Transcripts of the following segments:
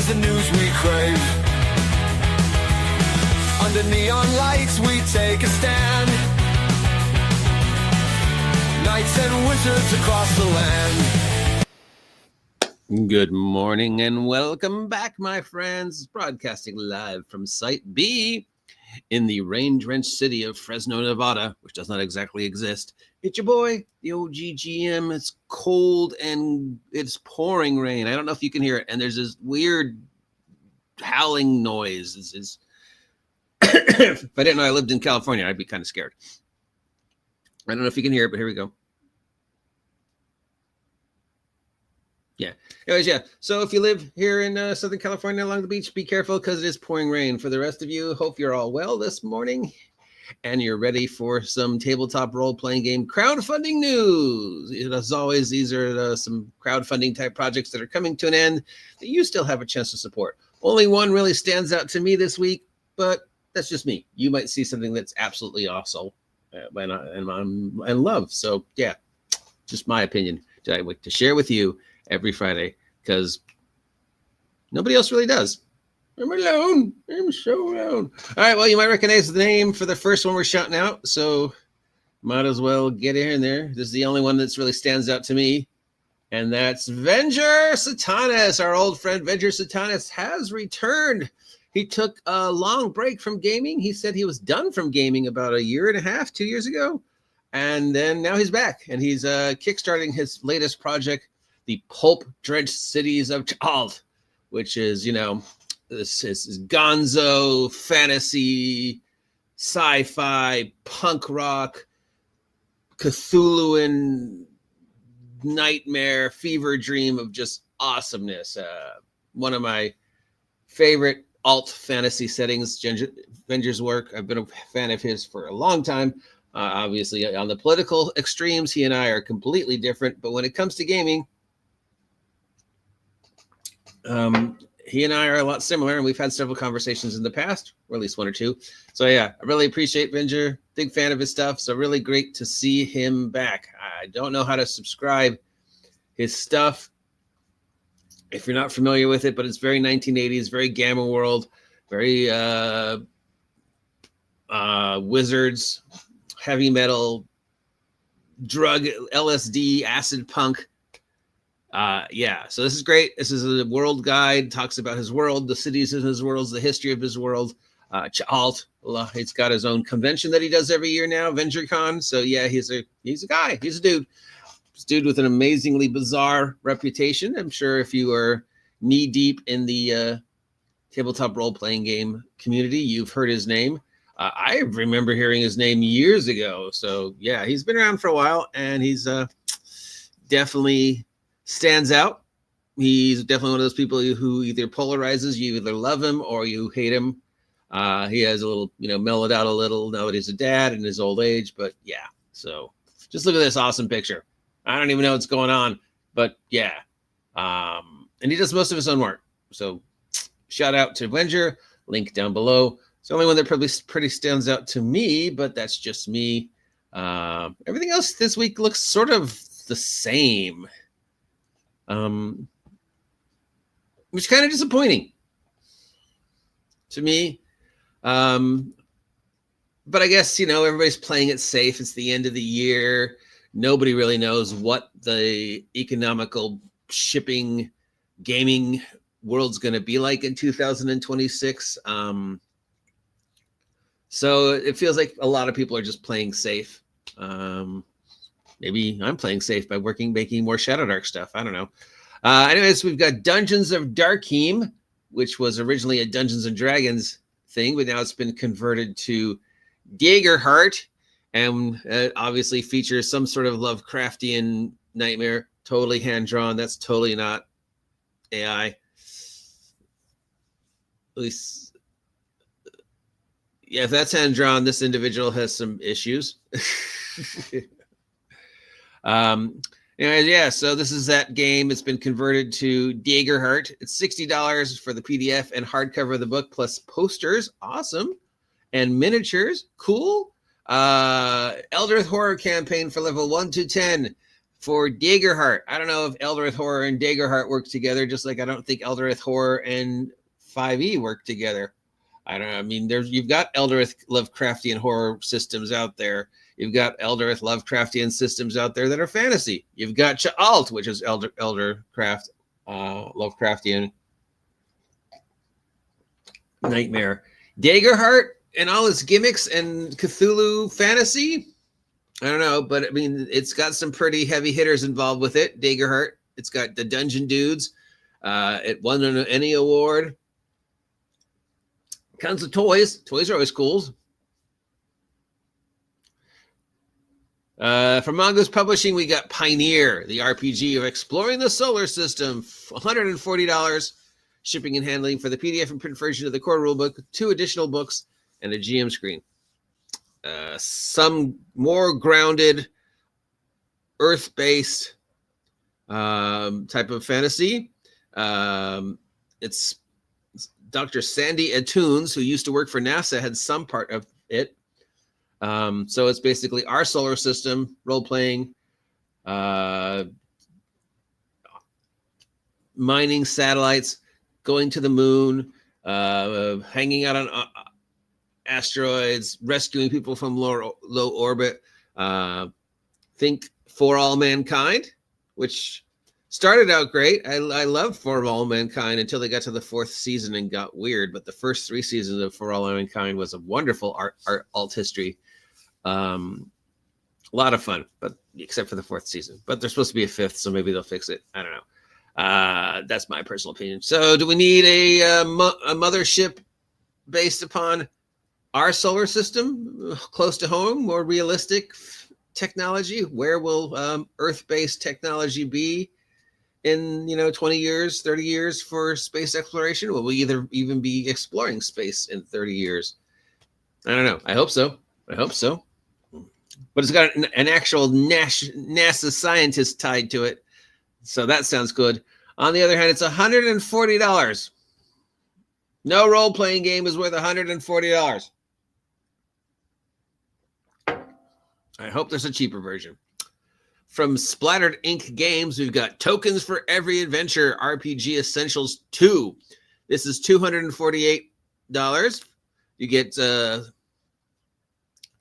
the news we crave. Under neon lights we take a stand. Knights and wizards across the land. Good morning and welcome back, my friends. Broadcasting live from Site B in the rain-drenched city of Fresno, Nevada, which does not exactly exist. It's your boy, the OGGM. It's cold and it's pouring rain. I don't know if you can hear it. And there's this weird howling noise. If I didn't know I lived in California, I'd be kind of scared. I don't know if you can hear it, but here we go. Yeah. Anyways, yeah. So if you live here in Southern California along the beach, be careful because it is pouring rain. For the rest of you, hope you're all well this morning and you're ready for some tabletop role-playing game crowdfunding news. As always, these are some crowdfunding type projects that are coming to an end that you still have a chance to support. Only one really stands out to me this week, but that's just me. You might see something that's absolutely awesome and love. So yeah, just my opinion that I like to share with you every Friday because nobody else really does. I'm alone. I'm so alone. All right. Well, you might recognize the name for the first one we're shouting out, so might as well get in there. This is the only one that's really stands out to me, and that's Venger Satanis. Our old friend Venger Satanis has returned. He took a long break from gaming. He said he was done from gaming about a year and a half, 2 years ago, and then now he's back, and he's kickstarting his latest project, the pulp-drenched cities of Ch'alt, which is, this is gonzo, fantasy, sci-fi, punk rock, Cthulhuan nightmare, fever dream of just awesomeness. One of my favorite alt fantasy settings, Venger's work. I've been a fan of his for a long time. Obviously, on the political extremes, he and I are completely different, but when it comes to gaming, he and I are a lot similar, and we've had several conversations in the past, or at least one or two. So yeah, I really appreciate Venger. Big fan of his stuff. So really great to see him back. I don't know how to subscribe his stuff if you're not familiar with it, but it's very 1980s, very Gamma World, very wizards, heavy metal, drug, LSD, acid punk. Yeah, so this is great. This is a world guide, talks about his world, the cities in his world, the history of his world. Ch'alt, he's got his own convention that he does every year now, VengerCon. So yeah, he's a guy, he's a dude. This dude with an amazingly bizarre reputation. I'm sure if you are knee deep in the tabletop role-playing game community, you've heard his name. I remember hearing his name years ago. So yeah, he's been around for a while, and he's definitely stands out. He's definitely one of those people who either polarizes. You either love him or you hate him. He has a little, mellowed out a little now that he's a dad in his old age. But yeah, so just look at this awesome picture. I don't even know what's going on, but yeah. And he does most of his own work. So shout out to Venger, link down below. It's the only one that probably pretty stands out to me, but that's just me. Everything else this week looks sort of the same. Which is kind of disappointing to me. But I guess, everybody's playing it safe. It's the end of the year. Nobody really knows what the economical shipping gaming world's going to be like in 2026. So it feels like a lot of people are just playing safe. Maybe I'm playing safe by making more Shadow Dark stuff. I don't know. Anyways, we've got Dungeons of Darkheim, which was originally a Dungeons and Dragons thing, but now it's been converted to Dagerheart, and obviously features some sort of Lovecraftian nightmare. Totally hand-drawn. That's totally not AI. At least, yeah, if that's hand-drawn, this individual has some issues. Anyways, yeah, so this is that game. It's been converted to Dagerheart. It's $60 for the PDF and hardcover of the book, plus posters. Awesome. And miniatures. Cool. Eldritch Horror campaign for level 1 to 10. for Dagerheart. I don't know if Eldereth Horror and Dagerheart work together, just like I don't think Eldereth Horror and 5e work together. I don't know. I mean, you've got Eldereth Lovecraftian horror systems out there. You've got Eldereth Lovecraftian systems out there that are fantasy. You've got Cha'alt, which is Eldercraft, Lovecraftian nightmare. Dagerheart and all its gimmicks and Cthulhu fantasy. I don't know, but I mean, it's got some pretty heavy hitters involved with it. Dagerheart. It's got the Dungeon Dudes. It won an Emmy Award. Comes with toys. Toys are always cool. From Mongoose Publishing, we got Pioneer, the RPG of exploring the solar system. $140. Shipping and handling for the PDF and print version of the core rulebook, 2 additional books, and a GM screen. Some more grounded, earth-based type of fantasy. It's Dr. Sandy Atunes, who used to work for NASA, had some part of it. So it's basically our solar system, role-playing, mining satellites, going to the moon, hanging out on asteroids, rescuing people from low orbit. Think For All Mankind, which started out great. I loved For All Mankind until they got to the 4th season and got weird. But the first 3 seasons of For All Mankind was a wonderful art alt history. A lot of fun, but except for the 4th season. But there's supposed to be a 5th, so maybe they'll fix it. I don't know. That's my personal opinion. So do we need a mothership based upon our solar system, close to home, more realistic technology? Where will Earth-based technology be in 20 years, 30 years for space exploration? Will we even be exploring space in 30 years? I don't know. I hope so. But it's got an actual NASA scientist tied to it. So that sounds good. On the other hand, it's $140. No role-playing game is worth $140. I hope there's a cheaper version. From Splattered Ink Games, we've got Tokens for Every Adventure RPG Essentials 2. This is $248. You get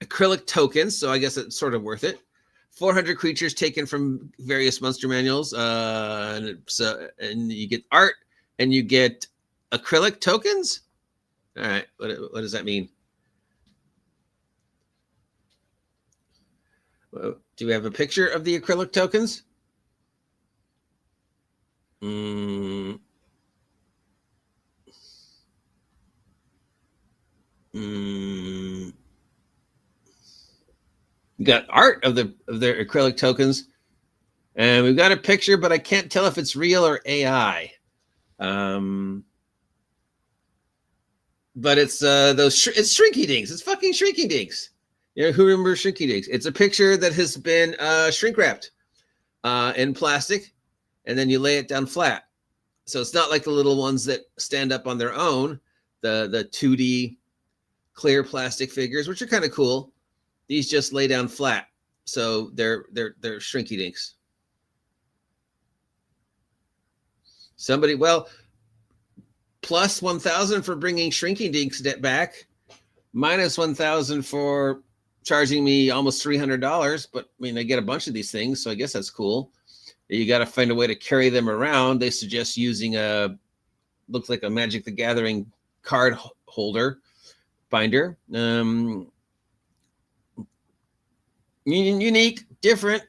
acrylic tokens, so I guess it's sort of worth it. 400 creatures taken from various monster manuals, and you get art, and you get acrylic tokens. All right, what does that mean? Do we have a picture of the acrylic tokens? You got art of their acrylic tokens, and we've got a picture, but I can't tell if it's real or AI. But it's it's Shrinky Dinks. It's fucking Shrinky Dinks. Who remembers Shrinky Dinks? It's a picture that has been shrink wrapped in plastic, and then you lay it down flat. So it's not like the little ones that stand up on their own, the 2D clear plastic figures, which are kind of cool. These just lay down flat, so they're Shrinky Dinks. Somebody, well, plus 1,000 for bringing Shrinky Dinks back, minus 1,000 for charging me almost $300. But I mean, I get a bunch of these things, so I guess that's cool. You got to find a way to carry them around. They suggest using looks like a Magic the Gathering card holder binder. Unique, different.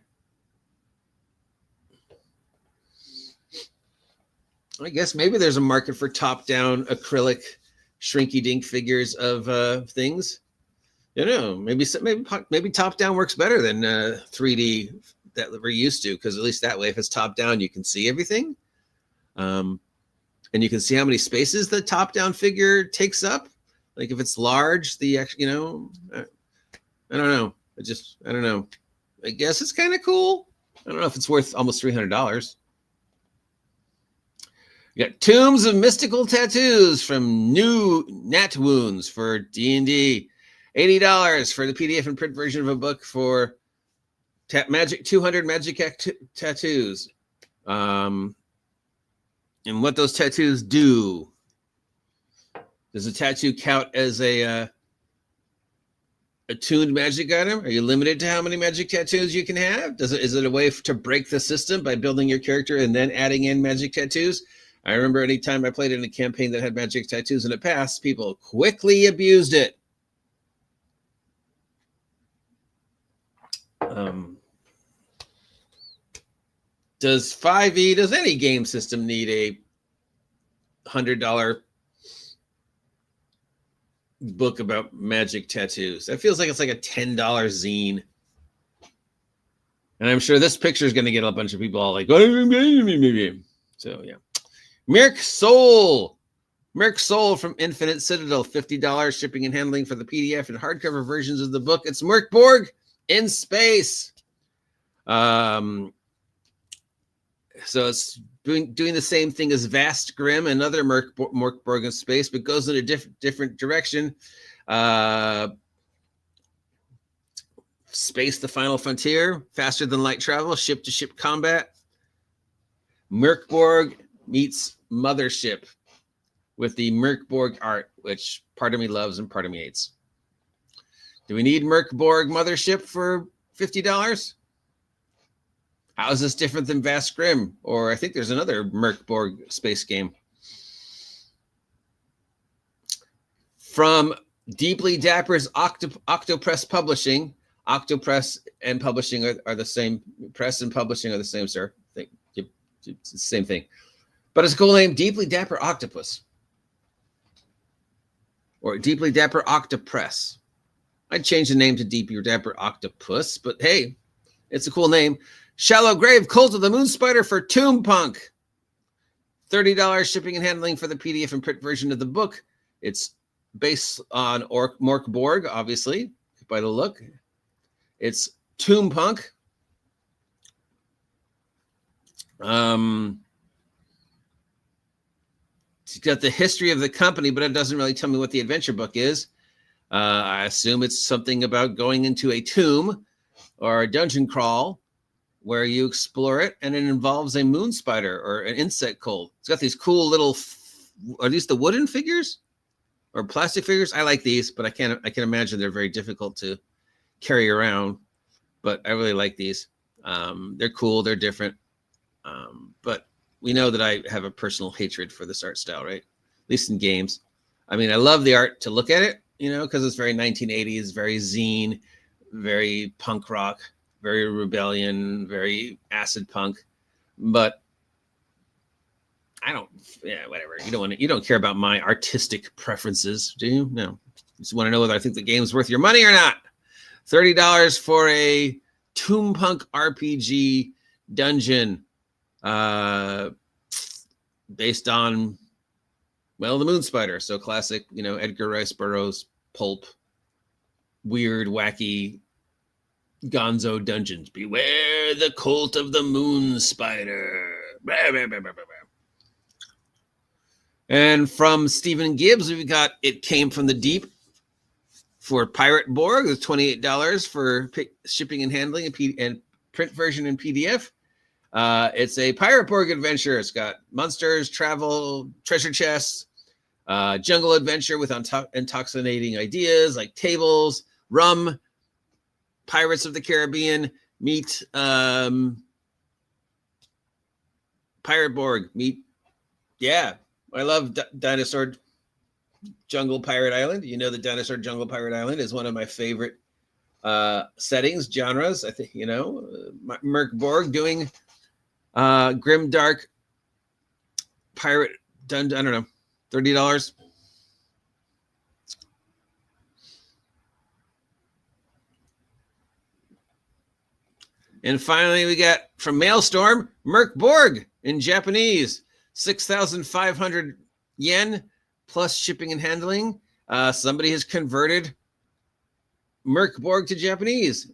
I guess maybe there's a market for top-down acrylic Shrinky Dink figures of things. I don't know. Maybe top-down works better than 3D that we're used to, because at least that way, if it's top-down, you can see everything, and you can see how many spaces the top-down figure takes up. Like if it's large, I don't know. I don't know. I guess it's kind of cool. I don't know if it's worth almost $300. You got Tombs of Mystical Tattoos from New Nat Wounds for D&D. $80 for the PDF and print version of a book for Magic 200 Magic tattoos. And what those tattoos do. Does a tattoo count as a tuned magic item? Are you limited to how many magic tattoos you can have? Is it a way to break the system by building your character and then adding in magic tattoos? I remember any time I played in a campaign that had magic tattoos in the past, people quickly abused it. Does any game system need a $100 book about magic tattoos? That feels like it's like a $10 zine. And I'm sure this picture is going to get a bunch of people all like, so yeah. Merc Soul from Infinite Citadel, $50 shipping and handling for the PDF and hardcover versions of the book. It's morkborg in space. So it's doing the same thing as Vast Grim, another morkborg in space, but goes in a different direction. Space, the final frontier, faster than light travel, ship-to-ship combat. Morkborg meets Mothership with the Morkborg art, which part of me loves and part of me hates. Do we need Morkborg Mothership for $50? How is this different than Vast Grim? Or I think there's another Morkborg space game. From Deeply Dapper's Octopress Publishing. Octopress and publishing are the same. Press and publishing are the same, sir. It's the same thing. But it's a cool name, Deeply Dapper Octopus. Or Deeply Dapper Octopress. I'd change the name to Deeply Dapper Octopus, but hey, it's a cool name. Shallow Grave Cult of the Moon Spider for Tomb Punk. $30 shipping and handling for the PDF and print version of the book. It's based on Morkborg, obviously, by the look. It's Tomb Punk. It's got the history of the company, but it doesn't really tell me what the adventure book is. I assume it's something about going into a tomb or a dungeon crawl where you explore it, and it involves a moon spider or an insect cult. It's got these cool little, are these the wooden figures or plastic figures? I like these, but I can imagine they're very difficult to carry around, but I really like these. They're cool. They're different. But we know that I have a personal hatred for this art style, right? At least in games. I mean, I love the art to look at it, because it's very 1980s, very zine, very punk rock, very rebellion, very acid punk. But whatever. You don't care about my artistic preferences, do you? No. You just want to know whether I think the game's worth your money or not. $30 for a Tomb Punk RPG dungeon. Based on, the Moon Spider. So classic, Edgar Rice Burroughs pulp, weird, wacky, gonzo dungeons. Beware the cult of the Moon Spider. And from Stephen Gibbs, we've got It Came from the Deep for Pirate Borg. It's $28 for shipping and handling and print version and PDF. It's a Pirate Borg adventure. It's got monsters, travel, treasure chests, jungle adventure with intoxicating ideas like tables, rum, Pirates of the Caribbean, meet Pirate Borg, I love Dinosaur Jungle Pirate Island. The Dinosaur Jungle Pirate Island is one of my favorite settings, genres. I think, Morkborg doing grim dark pirate dungeon. I don't know, $30. And finally, we got from Maelstrom, Morkborg in Japanese, 6,500 yen plus shipping and handling. Somebody has converted Morkborg to Japanese.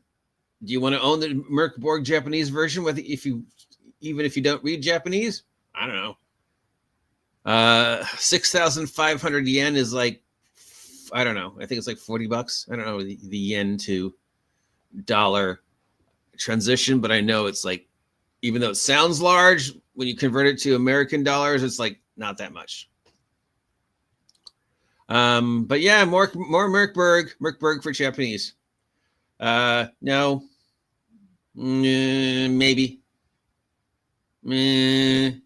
Do you want to own the Morkborg Japanese version? Even if you don't read Japanese? I don't know. 6,500 yen is like, I don't know. I think it's like $40. I don't know the yen to dollar transition, but I know it's like, even though it sounds large, when you convert it to American dollars, it's like not that much. But yeah, more morkborg for Japanese. No, maybe. I mean,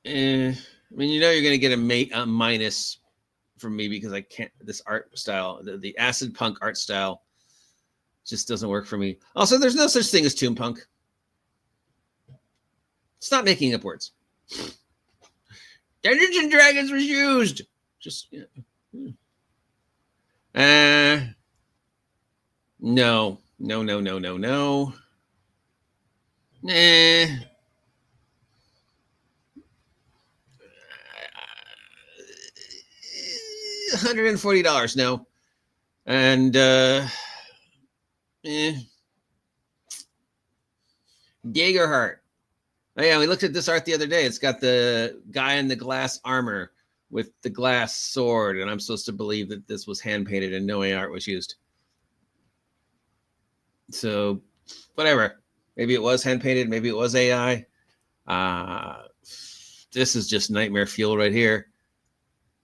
you know, you're going to get a minus from me because I can't, this art style, the acid punk art style just doesn't work for me. Also, there's no such thing as toon punk. Stop making up words. Dungeons and Dragons was used. Just, no. No. $140, no. And Jaegerheart. Oh yeah, we looked at this art the other day. It's got the guy in the glass armor with the glass sword, and I'm supposed to believe that this was hand painted and no art was used. So, whatever. Maybe it was hand painted. Maybe it was AI. This is just nightmare fuel right here.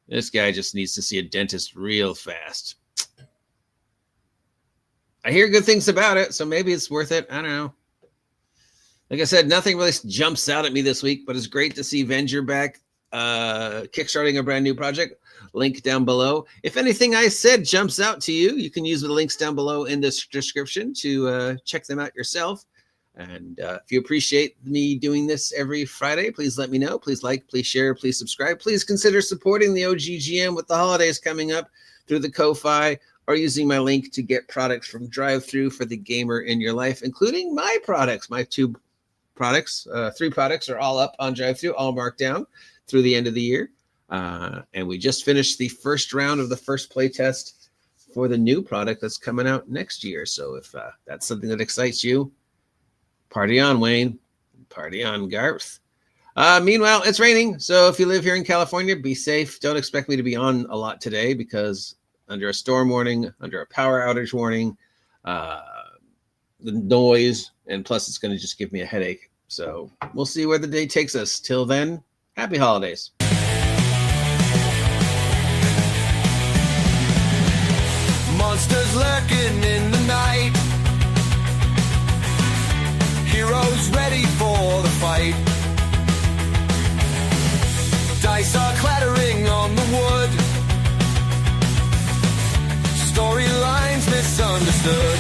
This guy just needs to see a dentist real fast. I hear good things about it, so maybe it's worth it. I don't know. Like I said, nothing really jumps out at me this week, but it's great to see Venger back, kickstarting a brand new project. Link down below. If anything I said jumps out to you, you can use the links down below in the description to check them out yourself. And if you appreciate me doing this every Friday, please let me know. Please like, please share, please subscribe. Please consider supporting the OGGM with the holidays coming up through the Ko-Fi or using my link to get products from Drive-Thru for the gamer in your life, including my products. My three products are all up on Drive-Thru, all marked down through the end of the year. And we just finished the first round of the first play test for the new product that's coming out next year. So if that's something that excites you, party on, Wayne. Party on, Garth. Meanwhile, it's raining. So if you live here in California, be safe. Don't expect me to be on a lot today because under a storm warning, under a power outage warning, the noise, and plus it's going to just give me a headache. So we'll see where the day takes us. Till then, happy holidays. Monsters lurking in the night. Heroes ready for the fight. Dice are clattering on the wood. Storylines misunderstood.